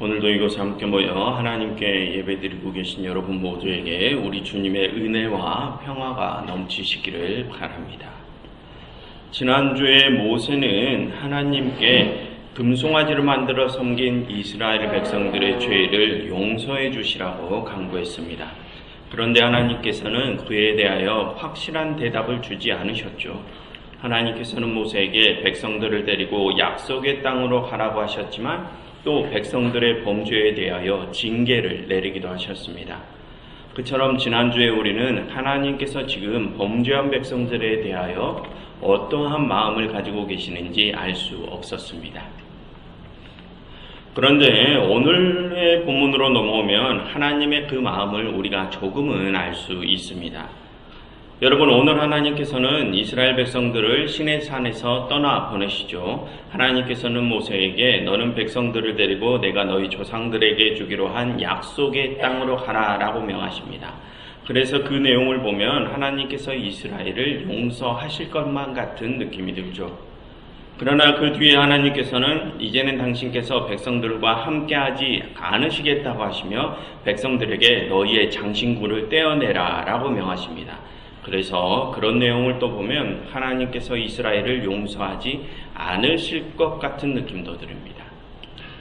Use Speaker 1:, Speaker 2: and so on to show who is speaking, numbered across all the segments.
Speaker 1: 오늘도 이곳에 함께 모여 하나님께 예배드리고 계신 여러분 모두에게 우리 주님의 은혜와 평화가 넘치시기를 바랍니다. 지난주에 모세는 하나님께 금송아지를 만들어 섬긴 이스라엘 백성들의 죄를 용서해 주시라고 간구했습니다. 그런데 하나님께서는 그에 대하여 확실한 대답을 주지 않으셨죠. 하나님께서는 모세에게 백성들을 데리고 약속의 땅으로 가라고 하셨지만 또 백성들의 범죄에 대하여 징계를 내리기도 하셨습니다. 그처럼 지난주에 우리는 하나님께서 지금 범죄한 백성들에 대하여 어떠한 마음을 가지고 계시는지 알 수 없었습니다. 그런데 오늘의 본문으로 넘어오면 하나님의 그 마음을 우리가 조금은 알 수 있습니다. 여러분, 오늘 하나님께서는 이스라엘 백성들을 시내산에서 떠나 보내시죠. 하나님께서는 모세에게 너는 백성들을 데리고 내가 너희 조상들에게 주기로 한 약속의 땅으로 가라라고 명하십니다. 그래서 그 내용을 보면 하나님께서 이스라엘을 용서하실 것만 같은 느낌이 들죠. 그러나 그 뒤에 하나님께서는 이제는 당신께서 백성들과 함께하지 않으시겠다고 하시며 백성들에게 너희의 장신구를 떼어내라 라고 명하십니다. 그래서 그런 내용을 또 보면 하나님께서 이스라엘을 용서하지 않으실 것 같은 느낌도 듭니다.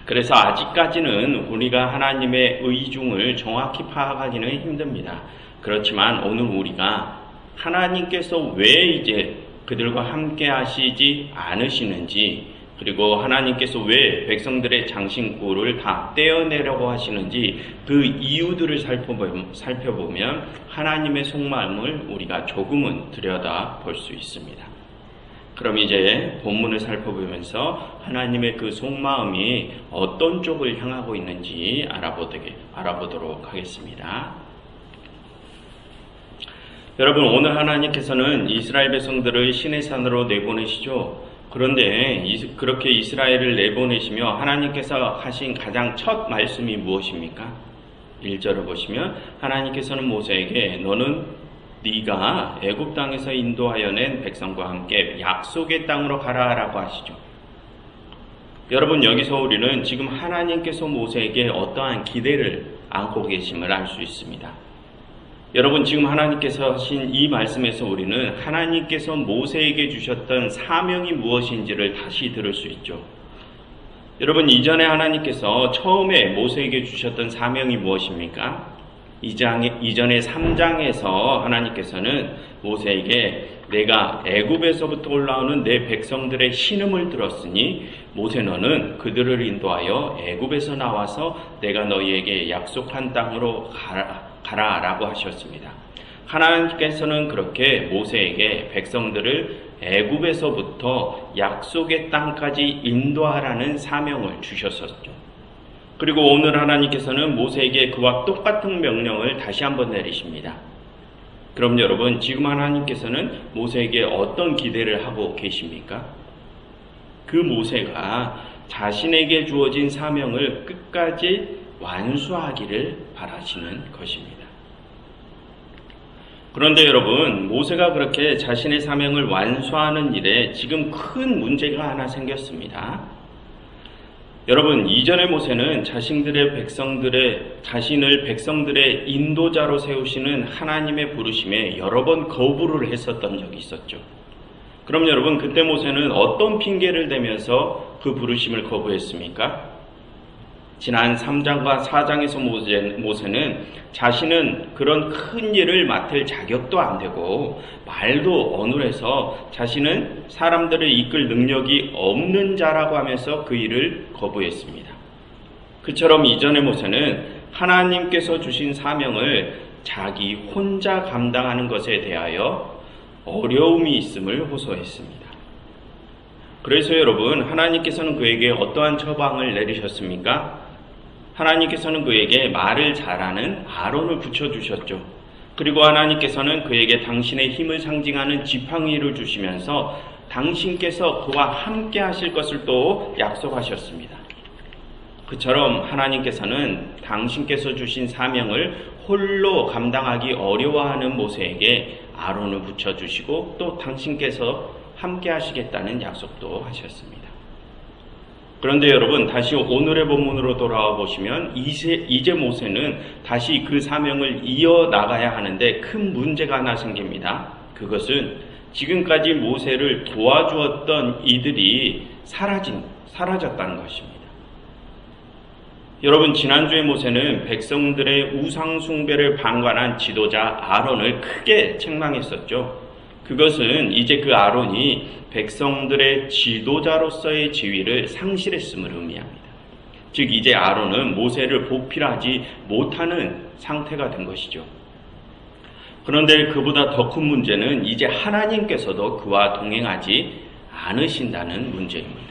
Speaker 1: 그래서 아직까지는 우리가 하나님의 의중을 정확히 파악하기는 힘듭니다. 그렇지만 오늘 우리가 하나님께서 왜 이제 그들과 함께 하시지 않으시는지, 그리고 하나님께서 왜 백성들의 장신구를 다 떼어내려고 하시는지 그 이유들을 살펴보면 하나님의 속마음을 우리가 조금은 들여다볼 수 있습니다. 그럼 이제 본문을 살펴보면서 하나님의 그 속마음이 어떤 쪽을 향하고 있는지 알아보도록 하겠습니다. 여러분, 오늘 하나님께서는 이스라엘 백성들을 시내산으로 내보내시죠. 그런데 그렇게 이스라엘을 내보내시며 하나님께서 하신 가장 첫 말씀이 무엇입니까? 1절을 보시면 하나님께서는 모세에게 너는 네가 애굽 땅에서 인도하여 낸 백성과 함께 약속의 땅으로 가라라고 하시죠. 여러분, 여기서 우리는 지금 하나님께서 모세에게 어떠한 기대를 안고 계심을 알 수 있습니다. 여러분, 지금 하나님께서 하신 이 말씀에서 우리는 하나님께서 모세에게 주셨던 사명이 무엇인지를 다시 들을 수 있죠. 여러분, 이전에 하나님께서 처음에 모세에게 주셨던 사명이 무엇입니까? 이전에 3장에서 하나님께서는 모세에게 내가 애굽에서부터 올라오는 내 백성들의 신음을 들었으니 모세 너는 그들을 인도하여 애굽에서 나와서 내가 너희에게 약속한 땅으로 가라라고 하셨습니다. 하나님께서는 그렇게 모세에게 백성들을 애굽에서부터 약속의 땅까지 인도하라는 사명을 주셨었죠. 그리고 오늘 하나님께서는 모세에게 그와 똑같은 명령을 다시 한번 내리십니다. 그럼 여러분, 지금 하나님께서는 모세에게 어떤 기대를 하고 계십니까? 그 모세가 자신에게 주어진 사명을 끝까지 완수하기를 바라시는 것입니다. 그런데 여러분, 모세가 그렇게 자신의 사명을 완수하는 일에 지금 큰 문제가 하나 생겼습니다. 여러분, 이전의 모세는 자신을 백성들의 인도자로 세우시는 하나님의 부르심에 여러 번 거부를 했었던 적이 있었죠. 그럼 여러분, 그때 모세는 어떤 핑계를 대면서 그 부르심을 거부했습니까? 지난 3장과 4장에서 모세는 자신은 그런 큰 일을 맡을 자격도 안 되고 말도 어눌해서 자신은 사람들을 이끌 능력이 없는 자라고 하면서 그 일을 거부했습니다. 그처럼 이전의 모세는 하나님께서 주신 사명을 자기 혼자 감당하는 것에 대하여 어려움이 있음을 호소했습니다. 그래서 여러분, 하나님께서는 그에게 어떠한 처방을 내리셨습니까? 하나님께서는 그에게 말을 잘하는 아론을 붙여주셨죠. 그리고 하나님께서는 그에게 당신의 힘을 상징하는 지팡이를 주시면서 당신께서 그와 함께 하실 것을 또 약속하셨습니다. 그처럼 하나님께서는 당신께서 주신 사명을 홀로 감당하기 어려워하는 모세에게 아론을 붙여주시고 또 당신께서 함께 하시겠다는 약속도 하셨습니다. 그런데 여러분, 다시 오늘의 본문으로 돌아와 보시면 이제 모세는 다시 그 사명을 이어나가야 하는데 큰 문제가 하나 생깁니다. 그것은 지금까지 모세를 도와주었던 이들이 사라졌다는 것입니다. 여러분, 지난주에 모세는 백성들의 우상 숭배를 방관한 지도자 아론을 크게 책망했었죠. 그것은 이제 그 아론이 백성들의 지도자로서의 지위를 상실했음을 의미합니다. 즉 이제 아론은 모세를 보필하지 못하는 상태가 된 것이죠. 그런데 그보다 더 큰 문제는 이제 하나님께서도 그와 동행하지 않으신다는 문제입니다.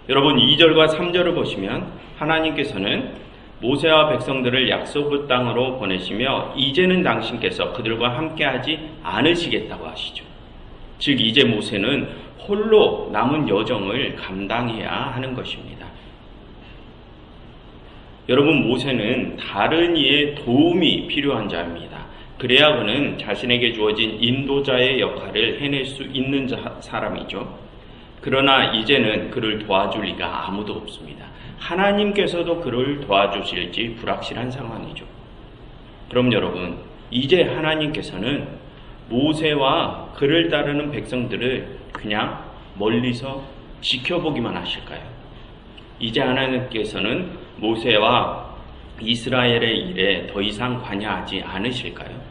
Speaker 1: 여러분, 2절과 3절을 보시면 하나님께서는 모세와 백성들을 약속의 땅으로 보내시며 이제는 당신께서 그들과 함께하지 않으시겠다고 하시죠. 즉 이제 모세는 홀로 남은 여정을 감당해야 하는 것입니다. 여러분, 모세는 다른 이의 도움이 필요한 자입니다. 그래야 그는 자신에게 주어진 인도자의 역할을 해낼 수 있는 사람이죠. 그러나 이제는 그를 도와줄 리가 아무도 없습니다. 하나님께서도 그를 도와주실지 불확실한 상황이죠. 그럼 여러분, 이제 하나님께서는 모세와 그를 따르는 백성들을 그냥 멀리서 지켜보기만 하실까요? 이제 하나님께서는 모세와 이스라엘의 일에 더 이상 관여하지 않으실까요?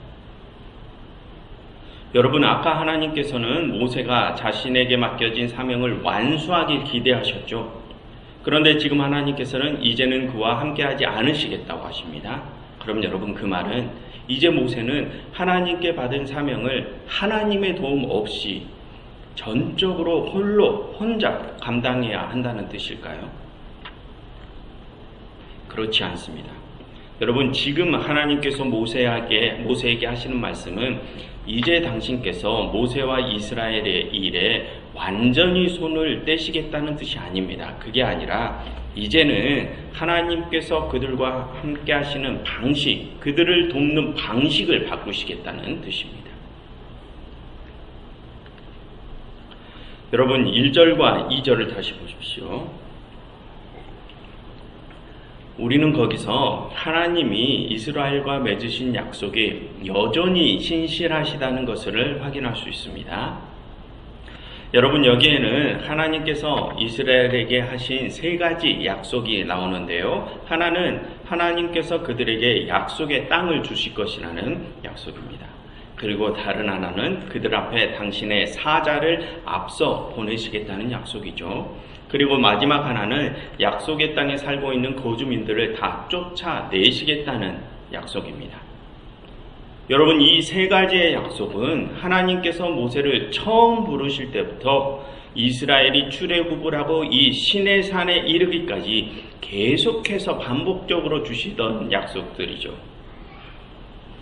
Speaker 1: 여러분, 아까 하나님께서는 모세가 자신에게 맡겨진 사명을 완수하길 기대하셨죠. 그런데 지금 하나님께서는 이제는 그와 함께하지 않으시겠다고 하십니다. 그럼 여러분, 그 말은 이제 모세는 하나님께 받은 사명을 하나님의 도움 없이 전적으로 혼자 감당해야 한다는 뜻일까요? 그렇지 않습니다. 여러분, 지금 하나님께서 모세에게 하시는 말씀은 이제 당신께서 모세와 이스라엘의 일에 완전히 손을 떼시겠다는 뜻이 아닙니다. 그게 아니라 이제는 하나님께서 그들과 함께 하시는 방식, 그들을 돕는 방식을 바꾸시겠다는 뜻입니다. 여러분, 1절과 2절을 다시 보십시오. 우리는 거기서 하나님이 이스라엘과 맺으신 약속이 여전히 신실하시다는 것을 확인할 수 있습니다. 여러분, 여기에는 하나님께서 이스라엘에게 하신 세 가지 약속이 나오는데요. 하나는 하나님께서 그들에게 약속의 땅을 주실 것이라는 약속입니다. 그리고 다른 하나는 그들 앞에 당신의 사자를 앞서 보내시겠다는 약속이죠. 그리고 마지막 하나는 약속의 땅에 살고 있는 거주민들을 다 쫓아내시겠다는 약속입니다. 여러분, 이 세 가지의 약속은 하나님께서 모세를 처음 부르실 때부터 이스라엘이 출애굽을 하고 이 시내산에 이르기까지 계속해서 반복적으로 주시던 약속들이죠.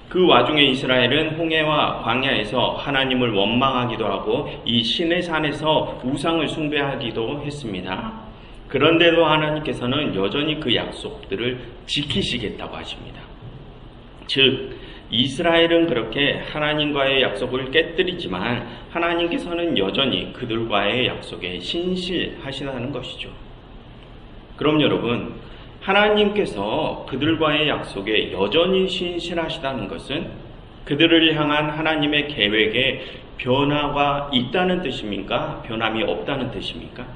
Speaker 1: 그 와중에 이스라엘은 홍해와 광야에서 하나님을 원망하기도 하고 이 시내산에서 우상을 숭배하기도 했습니다. 그런데도 하나님께서는 여전히 그 약속들을 지키시겠다고 하십니다. 즉, 이스라엘은 그렇게 하나님과의 약속을 깨뜨리지만 하나님께서는 여전히 그들과의 약속에 신실하시다는 것이죠. 그럼 여러분, 하나님께서 그들과의 약속에 여전히 신실하시다는 것은 그들을 향한 하나님의 계획에 변화가 있다는 뜻입니까? 변함이 없다는 뜻입니까?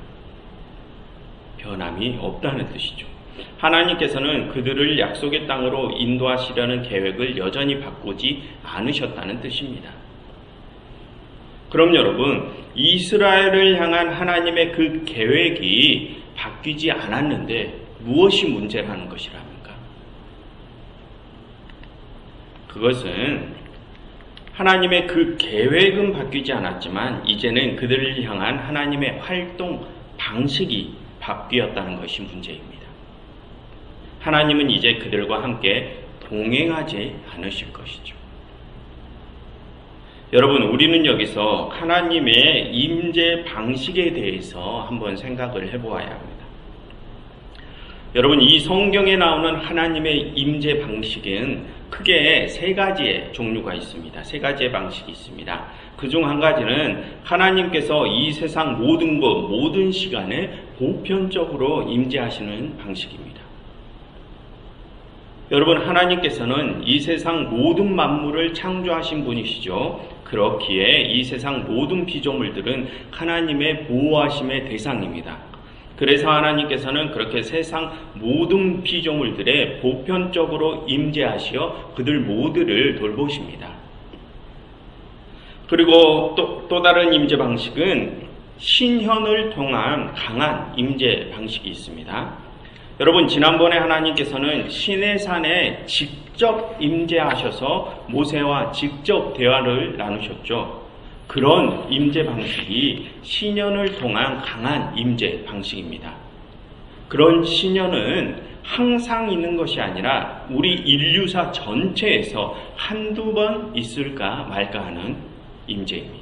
Speaker 1: 변함이 없다는 뜻이죠. 하나님께서는 그들을 약속의 땅으로 인도하시려는 계획을 여전히 바꾸지 않으셨다는 뜻입니다. 그럼 여러분, 이스라엘을 향한 하나님의 그 계획이 바뀌지 않았는데 무엇이 문제라는 것이랍니까? 그것은 하나님의 그 계획은 바뀌지 않았지만 이제는 그들을 향한 하나님의 활동 방식이 바뀌었다는 것이 문제입니다. 하나님은 이제 그들과 함께 동행하지 않으실 것이죠. 여러분, 우리는 여기서 하나님의 임재 방식에 대해서 한번 생각을 해보아야 합니다. 여러분, 이 성경에 나오는 하나님의 임재 방식은 크게 세 가지의 종류가 있습니다. 세 가지의 방식이 있습니다. 그중 한 가지는 하나님께서 이 세상 모든 것, 모든 시간에 보편적으로 임재하시는 방식입니다. 여러분, 하나님께서는 이 세상 모든 만물을 창조하신 분이시죠. 그렇기에 이 세상 모든 피조물들은 하나님의 보호하심의 대상입니다. 그래서 하나님께서는 그렇게 세상 모든 피조물들의 보편적으로 임재하시어 그들 모두를 돌보십니다. 그리고 또 다른 임재 방식은 신현을 통한 강한 임재 방식이 있습니다. 여러분, 지난번에 하나님께서는 시내산에 직접 임재하셔서 모세와 직접 대화를 나누셨죠. 그런 임재 방식이 신현을 통한 강한 임재 방식입니다. 그런 신현은 항상 있는 것이 아니라 우리 인류사 전체에서 한두 번 있을까 말까 하는 임재입니다.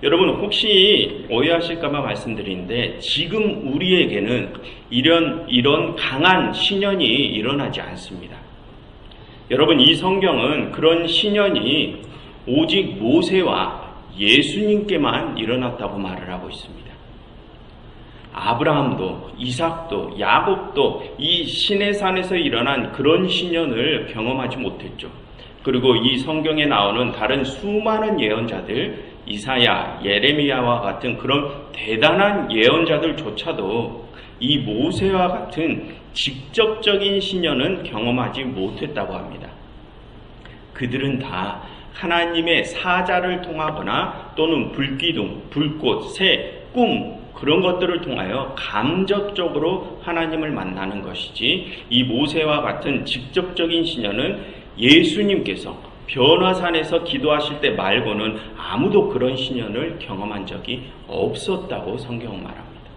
Speaker 1: 여러분, 혹시 오해하실까봐 말씀드리는데 지금 우리에게는 이런 강한 신현이 일어나지 않습니다. 여러분, 이 성경은 그런 신현이 오직 모세와 예수님께만 일어났다고 말을 하고 있습니다. 아브라함도 이삭도 야곱도 이 시내산에서 일어난 그런 신현을 경험하지 못했죠. 그리고 이 성경에 나오는 다른 수많은 예언자들, 이사야, 예레미야와 같은 그런 대단한 예언자들조차도 이 모세와 같은 직접적인 신현은 경험하지 못했다고 합니다. 그들은 다 하나님의 사자를 통하거나 또는 불기둥, 불꽃, 새, 꿈 그런 것들을 통하여 감접적으로 하나님을 만나는 것이지, 이 모세와 같은 직접적인 신현은 예수님께서 변화산에서 기도하실 때 말고는 아무도 그런 신현을 경험한 적이 없었다고 성경은 말합니다.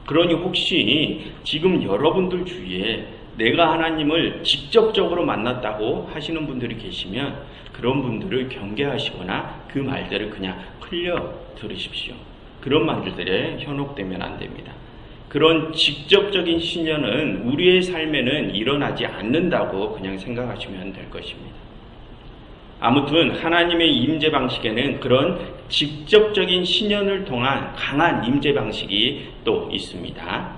Speaker 1: 그러니 혹시 지금 여러분들 주위에 내가 하나님을 직접적으로 만났다고 하시는 분들이 계시면 그런 분들을 경계하시거나 그 말들을 그냥 흘려 들으십시오. 그런 말들에 현혹되면 안 됩니다. 그런 직접적인 신현은 우리의 삶에는 일어나지 않는다고 그냥 생각하시면 될 것입니다. 아무튼 하나님의 임재 방식에는 그런 직접적인 신현을 통한 강한 임재 방식이 또 있습니다.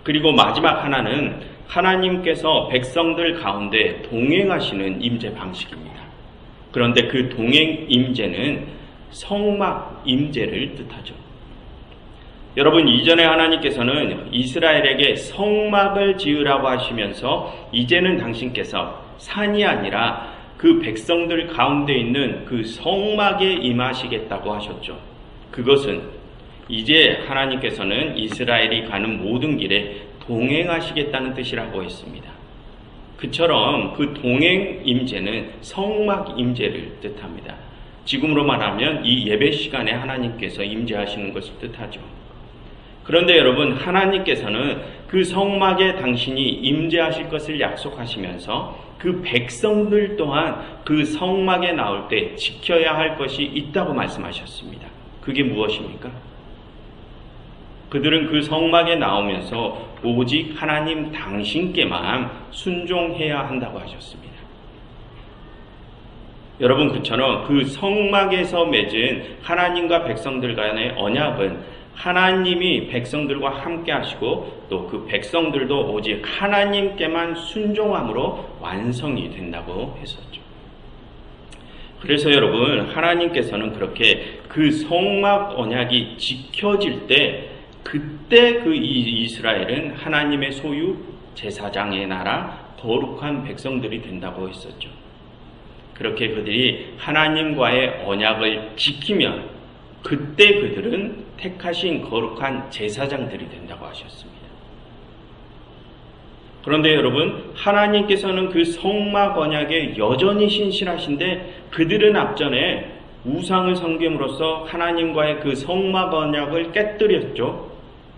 Speaker 1: 그리고 마지막 하나는 하나님께서 백성들 가운데 동행하시는 임재 방식입니다. 그런데 그 동행 임재는 성막 임재를 뜻하죠. 여러분, 이전에 하나님께서는 이스라엘에게 성막을 지으라고 하시면서 이제는 당신께서 산이 아니라 그 백성들 가운데 있는 그 성막에 임하시겠다고 하셨죠. 그것은 이제 하나님께서는 이스라엘이 가는 모든 길에 동행하시겠다는 뜻이라고 했습니다. 그처럼 그 동행 임재는 성막 임재를 뜻합니다. 지금으로 말하면 이 예배 시간에 하나님께서 임재하시는 것을 뜻하죠. 그런데 여러분, 하나님께서는 그 성막에 당신이 임재하실 것을 약속하시면서 그 백성들 또한 그 성막에 나올 때 지켜야 할 것이 있다고 말씀하셨습니다. 그게 무엇입니까? 그들은 그 성막에 나오면서 오직 하나님 당신께만 순종해야 한다고 하셨습니다. 여러분, 그처럼 그 성막에서 맺은 하나님과 백성들 간의 언약은 하나님이 백성들과 함께 하시고 또 그 백성들도 오직 하나님께만 순종함으로 완성이 된다고 했었죠. 그래서 여러분, 하나님께서는 그렇게 그 성막 언약이 지켜질 때 그때 그 이스라엘은 하나님의 소유, 제사장의 나라, 거룩한 백성들이 된다고 했었죠. 그렇게 그들이 하나님과의 언약을 지키면 그때 그들은 택하신 거룩한 제사장들이 된다고 하셨습니다. 그런데 여러분, 하나님께서는 그 성막 언약에 여전히 신실하신데 그들은 앞전에 우상을 섬김으로써 하나님과의 그 성막 언약을 깨뜨렸죠.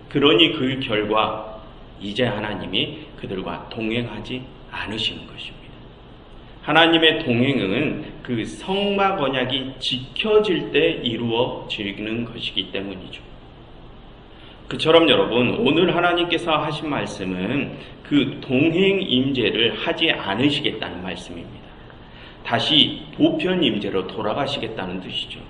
Speaker 1: 그러니 그 결과 이제 하나님이 그들과 동행하지 않으시는 것입니다. 하나님의 동행은 그 성막 언약이 지켜질 때 이루어지는 것이기 때문이죠. 그처럼 여러분, 오늘 하나님께서 하신 말씀은 그 동행 임재를 하지 않으시겠다는 말씀입니다. 다시 보편 임재로 돌아가시겠다는 뜻이죠.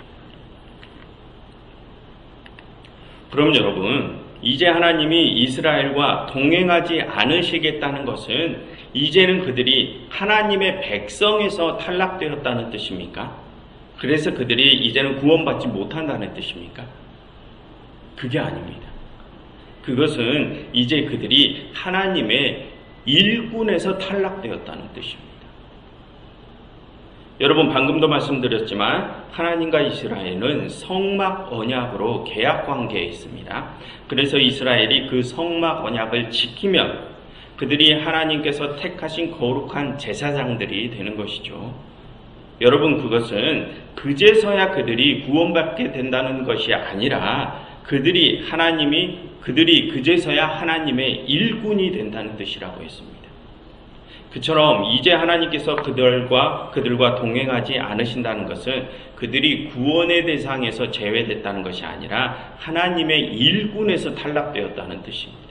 Speaker 1: 그럼 여러분, 이제 하나님이 이스라엘과 동행하지 않으시겠다는 것은 이제는 그들이 하나님의 백성에서 탈락되었다는 뜻입니까? 그래서 그들이 이제는 구원받지 못한다는 뜻입니까? 그게 아닙니다. 그것은 이제 그들이 하나님의 일꾼에서 탈락되었다는 뜻입니다. 여러분, 방금도 말씀드렸지만 하나님과 이스라엘은 성막 언약으로 계약 관계에 있습니다. 그래서 이스라엘이 그 성막 언약을 지키면 그들이 하나님께서 택하신 거룩한 제사장들이 되는 것이죠. 여러분, 그것은 그제서야 그들이 구원받게 된다는 것이 아니라 그들이 그제서야 하나님의 일꾼이 된다는 뜻이라고 했습니다. 그처럼 이제 하나님께서 그들과 동행하지 않으신다는 것은 그들이 구원의 대상에서 제외됐다는 것이 아니라 하나님의 일꾼에서 탈락되었다는 뜻입니다.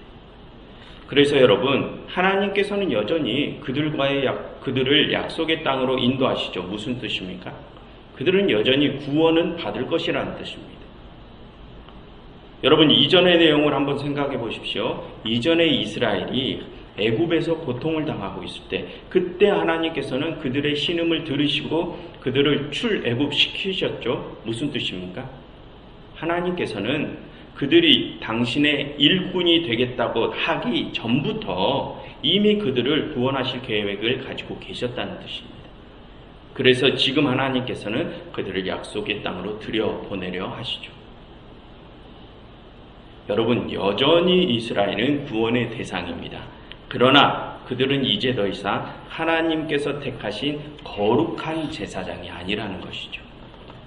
Speaker 1: 그래서 여러분, 하나님께서는 여전히 그들을 약속의 땅으로 인도하시죠. 무슨 뜻입니까? 그들은 여전히 구원은 받을 것이라는 뜻입니다. 여러분, 이전의 내용을 한번 생각해 보십시오. 이전에 이스라엘이 애굽에서 고통을 당하고 있을 때, 그때 하나님께서는 그들의 신음을 들으시고 그들을 출애굽시키셨죠. 무슨 뜻입니까? 하나님께서는 그들이 당신의 일꾼이 되겠다고 하기 전부터 이미 그들을 구원하실 계획을 가지고 계셨다는 뜻입니다. 그래서 지금 하나님께서는 그들을 약속의 땅으로 들여보내려 하시죠. 여러분, 여전히 이스라엘은 구원의 대상입니다. 그러나 그들은 이제 더 이상 하나님께서 택하신 거룩한 제사장이 아니라는 것이죠.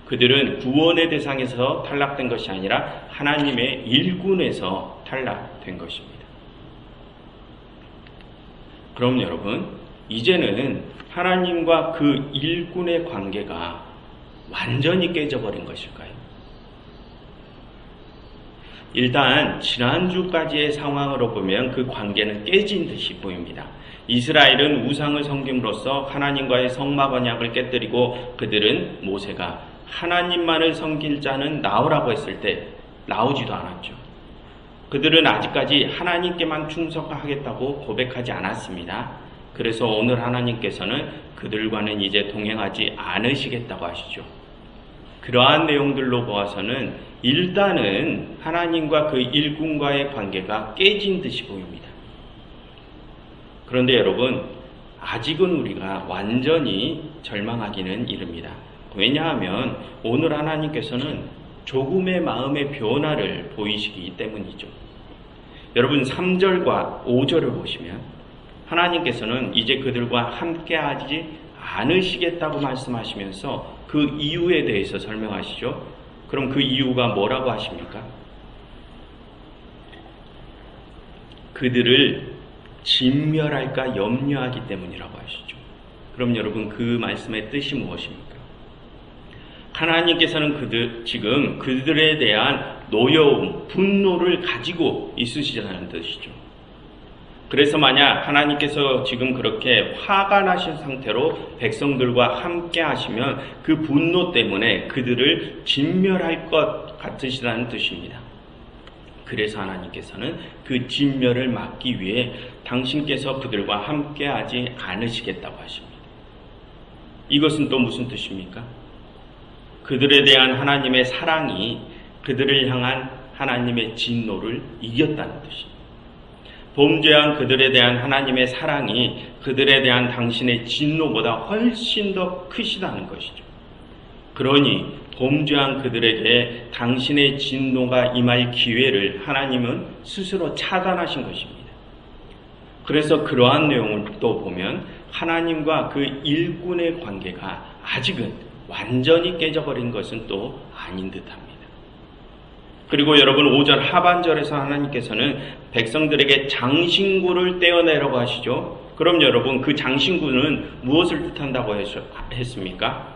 Speaker 1: 그들은 구원의 대상에서 탈락된 것이 아니라 하나님의 일꾼에서 탈락된 것입니다. 그럼 여러분, 이제는 하나님과 그 일꾼의 관계가 완전히 깨져버린 것일까요? 일단 지난주까지의 상황으로 보면 그 관계는 깨진 듯이 보입니다. 이스라엘은 우상을 섬김으로써 하나님과의 성막 언약을 깨뜨리고 그들은 모세가 하나님만을 섬길 자는 나오라고 했을 때 나오지도 않았죠. 그들은 아직까지 하나님께만 충성하겠다고 고백하지 않았습니다. 그래서 오늘 하나님께서는 그들과는 이제 동행하지 않으시겠다고 하시죠. 그러한 내용들로 보아서는 일단은 하나님과 그 일꾼과의 관계가 깨진 듯이 보입니다. 그런데 여러분, 아직은 우리가 완전히 절망하기는 이릅니다. 왜냐하면 오늘 하나님께서는 조금의 마음의 변화를 보이시기 때문이죠. 여러분, 3절과 5절을 보시면 하나님께서는 이제 그들과 함께하지 않으시겠다고 말씀하시면서 그 이유에 대해서 설명하시죠. 그럼 그 이유가 뭐라고 하십니까? 그들을 진멸할까 염려하기 때문이라고 하시죠. 그럼 여러분, 그 말씀의 뜻이 무엇입니까? 하나님께서는 지금 그들에 대한 노여움, 분노를 가지고 있으시다는 뜻이죠. 그래서 만약 하나님께서 지금 그렇게 화가 나신 상태로 백성들과 함께 하시면 그 분노 때문에 그들을 진멸할 것 같으시다는 뜻입니다. 그래서 하나님께서는 그 진멸을 막기 위해 당신께서 그들과 함께 하지 않으시겠다고 하십니다. 이것은 또 무슨 뜻입니까? 그들에 대한 하나님의 사랑이 그들을 향한 하나님의 진노를 이겼다는 뜻입니다. 범죄한 그들에 대한 하나님의 사랑이 그들에 대한 당신의 진노보다 훨씬 더 크시다는 것이죠. 그러니 범죄한 그들에게 당신의 진노가 임할 기회를 하나님은 스스로 차단하신 것입니다. 그래서 그러한 내용을 또 보면 하나님과 그 일꾼의 관계가 아직은 완전히 깨져버린 것은 또 아닌 듯합니다. 그리고 여러분, 5절 하반절에서 하나님께서는 백성들에게 장신구를 떼어내라고 하시죠. 그럼 여러분, 그 장신구는 무엇을 뜻한다고 했습니까?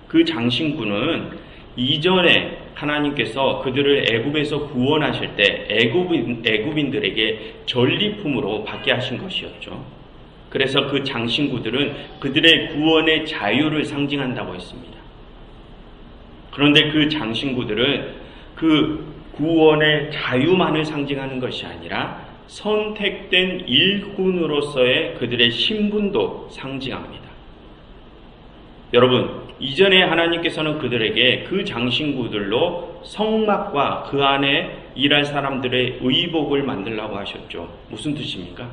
Speaker 1: 그 장신구는 이전에 하나님께서 그들을 애굽에서 구원하실 때 애굽인들에게 전리품으로 받게 하신 것이었죠. 그래서 그 장신구들은 그들의 구원의 자유를 상징한다고 했습니다. 그런데 그 장신구들은 그 구원의 자유만을 상징하는 것이 아니라 선택된 일꾼으로서의 그들의 신분도 상징합니다. 여러분, 이전에 하나님께서는 그들에게 그 장신구들로 성막과 그 안에 일할 사람들의 의복을 만들라고 하셨죠. 무슨 뜻입니까?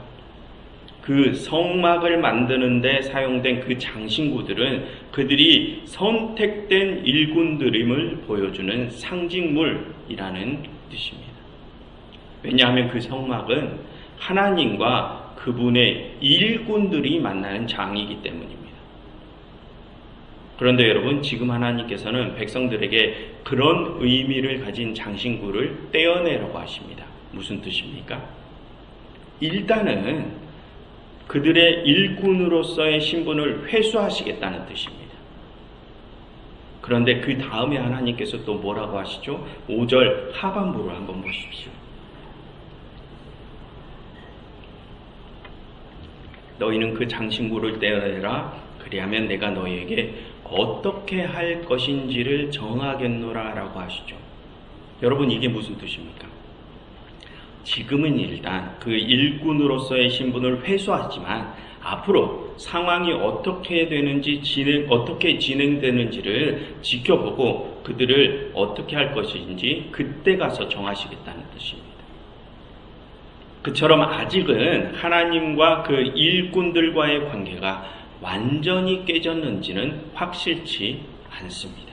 Speaker 1: 그 성막을 만드는 데 사용된 그 장신구들은 그들이 선택된 일꾼들임을 보여주는 상징물이라는 뜻입니다. 왜냐하면 그 성막은 하나님과 그분의 일꾼들이 만나는 장이기 때문입니다. 그런데 여러분, 지금 하나님께서는 백성들에게 그런 의미를 가진 장신구를 떼어내라고 하십니다. 무슨 뜻입니까? 일단은 그들의 일꾼으로서의 신분을 회수하시겠다는 뜻입니다. 그런데 그 다음에 하나님께서 또 뭐라고 하시죠? 5절 하반부를 한번 보십시오. 너희는 그 장신구를 떼어내라. 그리하면 내가 너희에게 어떻게 할 것인지를 정하겠노라 라고 하시죠. 여러분, 이게 무슨 뜻입니까? 지금은 일단 그 일꾼으로서의 신분을 회수하지만 앞으로 상황이 어떻게 되는지 어떻게 진행되는지를 지켜보고 그들을 어떻게 할 것인지 그때 가서 정하시겠다는 뜻입니다. 그처럼 아직은 하나님과 그 일꾼들과의 관계가 완전히 깨졌는지는 확실치 않습니다.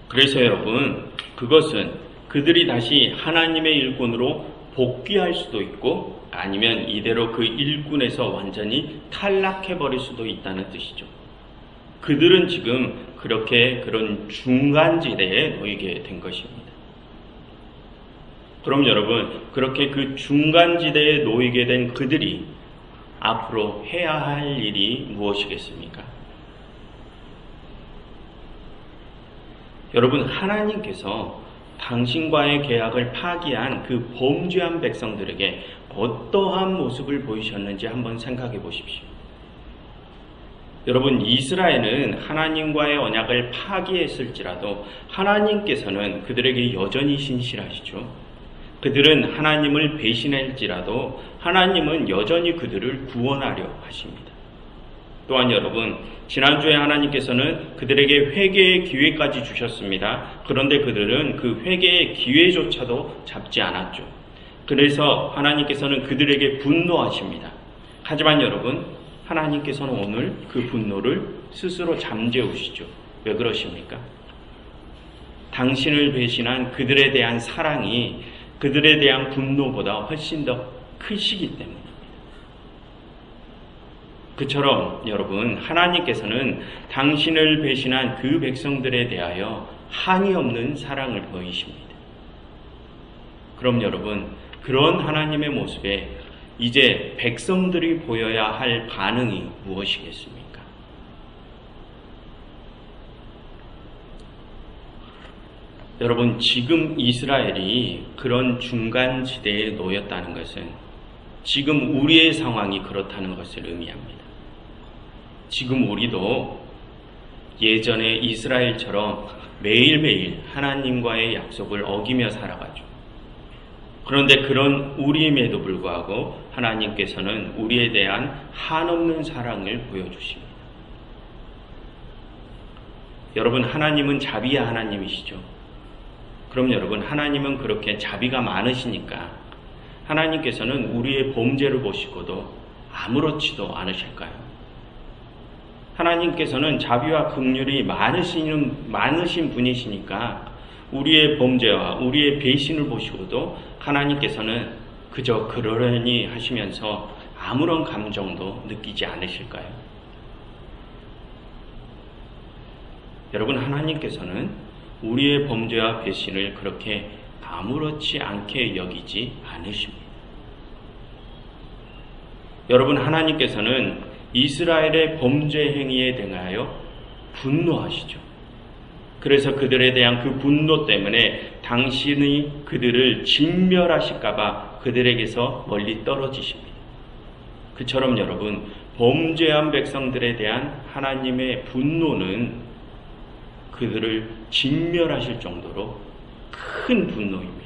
Speaker 1: 그래서 여러분, 그것은 그들이 다시 하나님의 일꾼으로 복귀할 수도 있고 아니면 이대로 그 일꾼에서 완전히 탈락해버릴 수도 있다는 뜻이죠. 그들은 지금 그렇게 그런 중간지대에 놓이게 된 것입니다. 그럼 여러분, 그렇게 그 중간지대에 놓이게 된 그들이 앞으로 해야 할 일이 무엇이겠습니까? 여러분, 하나님께서 당신과의 계약을 파기한 그 범죄한 백성들에게 어떠한 모습을 보이셨는지 한번 생각해 보십시오. 여러분, 이스라엘은 하나님과의 언약을 파기했을지라도 하나님께서는 그들에게 여전히 신실하시죠. 그들은 하나님을 배신할지라도 하나님은 여전히 그들을 구원하려 하십니다. 또한 여러분, 지난주에 하나님께서는 그들에게 회개의 기회까지 주셨습니다. 그런데 그들은 그 회개의 기회조차도 잡지 않았죠. 그래서 하나님께서는 그들에게 분노하십니다. 하지만 여러분, 하나님께서는 오늘 그 분노를 스스로 잠재우시죠. 왜 그러십니까? 당신을 배신한 그들에 대한 사랑이 그들에 대한 분노보다 훨씬 더 크시기 때문입니다. 그처럼 여러분, 하나님께서는 당신을 배신한 그 백성들에 대하여 한이 없는 사랑을 보이십니다. 그럼 여러분, 그런 하나님의 모습에 이제 백성들이 보여야 할 반응이 무엇이겠습니까? 여러분, 지금 이스라엘이 그런 중간지대에 놓였다는 것은 지금 우리의 상황이 그렇다는 것을 의미합니다. 지금 우리도 예전에 이스라엘처럼 매일매일 하나님과의 약속을 어기며 살아가죠. 그런데 그런 우리임에도 불구하고 하나님께서는 우리에 대한 한없는 사랑을 보여주십니다. 여러분, 하나님은 자비의 하나님이시죠. 그럼 여러분, 하나님은 그렇게 자비가 많으시니까 하나님께서는 우리의 범죄를 보시고도 아무렇지도 않으실까요? 하나님께서는 자비와 긍휼이 많으신 분이시니까 우리의 범죄와 우리의 배신을 보시고도 하나님께서는 그저 그러려니 하시면서 아무런 감정도 느끼지 않으실까요? 여러분, 하나님께서는 우리의 범죄와 배신을 그렇게 아무렇지 않게 여기지 않으십니다. 여러분, 하나님께서는 이스라엘의 범죄 행위에 대하여 분노하시죠. 그래서 그들에 대한 그 분노 때문에 당신이 그들을 진멸하실까봐 그들에게서 멀리 떨어지십니다. 그처럼 여러분, 범죄한 백성들에 대한 하나님의 분노는 그들을 진멸하실 정도로 큰 분노입니다.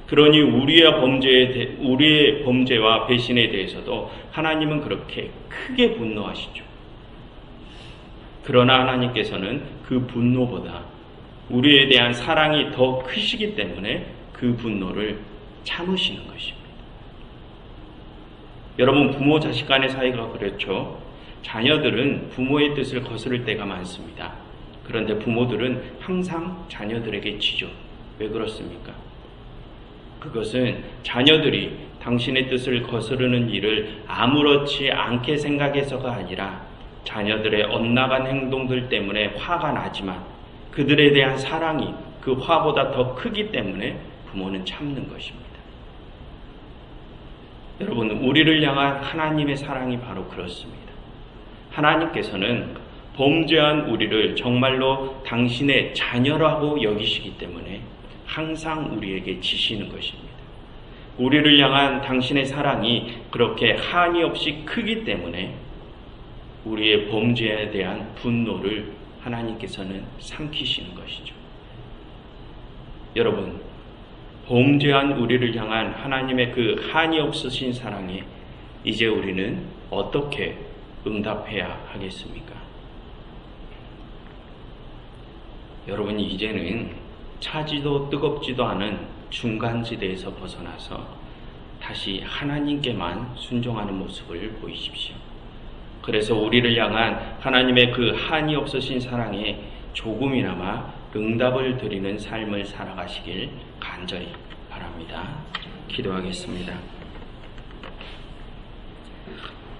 Speaker 1: 그러니 우리의 범죄와 배신에 대해서도 하나님은 그렇게 크게 분노하시죠. 그러나 하나님께서는 그 분노보다 우리에 대한 사랑이 더 크시기 때문에 그 분노를 참으시는 것입니다. 여러분, 부모 자식 간의 사이가 그렇죠. 자녀들은 부모의 뜻을 거스를 때가 많습니다. 그런데 부모들은 항상 자녀들에게 지죠. 왜 그렇습니까? 그것은 자녀들이 당신의 뜻을 거스르는 일을 아무렇지 않게 생각해서가 아니라 자녀들의 엇나간 행동들 때문에 화가 나지만 그들에 대한 사랑이 그 화보다 더 크기 때문에 부모는 참는 것입니다. 여러분, 우리를 향한 하나님의 사랑이 바로 그렇습니다. 하나님께서는 범죄한 우리를 정말로 당신의 자녀라고 여기시기 때문에 항상 우리에게 지시는 것입니다. 우리를 향한 당신의 사랑이 그렇게 한이 없이 크기 때문에 우리의 범죄에 대한 분노를 하나님께서는 삼키시는 것이죠. 여러분, 범죄한 우리를 향한 하나님의 그 한이 없으신 사랑에 이제 우리는 어떻게 응답해야 하겠습니까? 여러분, 이제는 차지도 뜨겁지도 않은 중간지대에서 벗어나서 다시 하나님께만 순종하는 모습을 보이십시오. 그래서 우리를 향한 하나님의 그 한이 없으신 사랑에 조금이나마 응답을 드리는 삶을 살아가시길 간절히 바랍니다. 기도하겠습니다.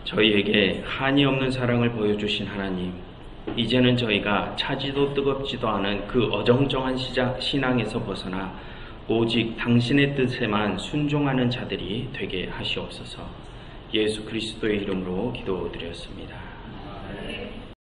Speaker 1: 저희에게 한이 없는 사랑을 보여주신 하나님, 이제는 저희가 차지도 뜨겁지도 않은 그 어정쩡한 신앙에서 벗어나 오직 당신의 뜻에만 순종하는 자들이 되게 하시옵소서. 예수 그리스도의 이름으로 기도드렸습니다.